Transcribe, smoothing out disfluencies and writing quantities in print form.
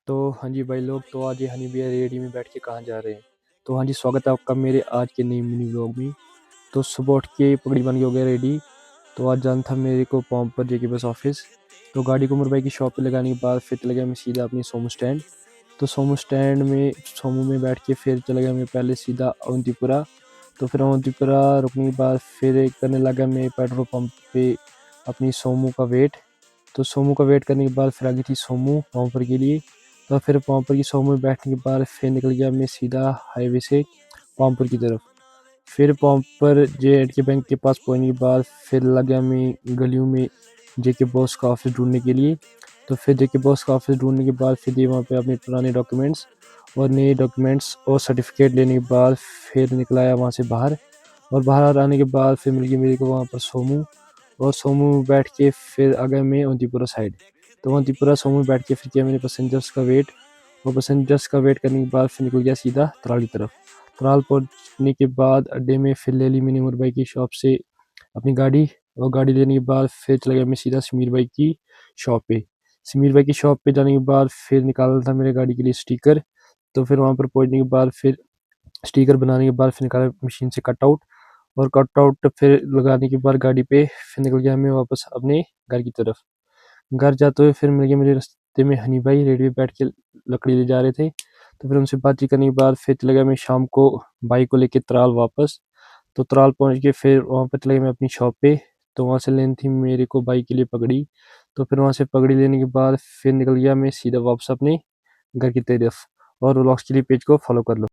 तो हाँ जी भाई लोग, तो आज ये हनी भैया रेडी में बैठ के कहाँ जा रहे हैं। तो हाँ जी, स्वागत है आपका मेरे आज के नई मिनी व्लॉग में। तो सुबह उठ के पगड़ी बन के हो गया रेडी। तो आज जाना था मेरे को पंप पर जेके बस ऑफिस। तो गाड़ी को उमर भाई की शॉप पे लगाने के बाद फिर चला गया मैं सीधा अपनी सोमू स्टैंड। तो सोमू स्टैंड में सोमू में बैठ के फिर चला गया मैं पहले सीधा अवंतीपुरा। तो फिर अवंतीपुरा रुकने के बाद फिर करने लगा मैं पेट्रोल पंप पे अपनी सोमू का वेट। तो सोमू का वेट करने के बाद फिर आ गई थी सोमू पॉम्पर के लिए। तो फिर पॉम्पर की सोमू में बैठने के बाद फिर निकल गया मैं सीधा हाईवे से पॉम्पर की तरफ। फिर पॉम्पर जे बैंक के पास पहुंचने के बाद फिर लग गया मैं गलियों में जेके बॉस का ऑफिस ढूंढने के लिए। तो फिर जेके बॉस का ऑफिस ढूंढने के बाद फिर दिए वहाँ पे अपने पुराने डॉक्यूमेंट्स और नए डॉक्यूमेंट्स और सर्टिफिकेट लेने के बाद फिर निकल आया वहाँ से बाहर। और बाहर आने के बाद फिर मिल गई मेरे को वहाँ पर सोमू। और सोमू में बैठ के फिर आ गया मैं अवंतीपुरा साइड। तो अवंतीपुरा सोमू में बैठ के फिर किया मैंने पैसेंजर्स का वेट। और पैसेंजर्स का वेट करने के बाद फिर निकल गया सीधा तराली तरफ। तराल पहुंचने के बाद अड्डे में फिर ले ली मैंने उमर भाई की शॉप से अपनी गाड़ी। और गाड़ी लेने के बाद फिर चला गया मैं सीधा समीर भाई की शॉप पे। समीर भाई की शॉप पे जाने के बाद फिर निकालना था मेरे गाड़ी के लिए स्टिकर। तो फिर वहाँ पर पहुंचने के बाद फिर स्टिकर बनाने के बाद फिर निकाला मशीन से कटआउट। और कटआउट फिर लगाने के बाद गाड़ी पे फिर निकल गया मैं वापस अपने घर की तरफ। घर जाते हुए फिर मिल गया मेरे रास्ते में हनी भाई, रेडी पे बैठ के लकड़ी ले जा रहे थे। तो फिर उनसे बातचीत करने के बाद फिर चला गया मैं शाम को बाइक को लेके त्राल वापस। तो त्राल पहुंच के फिर वहाँ पर चला गया मैं अपनी शॉप पे। तो वहाँ से लेनी थी मेरे को बाइक के लिए पगड़ी। तो फिर वहाँ से पगड़ी लेने के बाद फिर निकल गया मैं सीधा वापस अपने घर की तरफ। और व्लॉग्स के लिए पेज को फॉलो कर लो।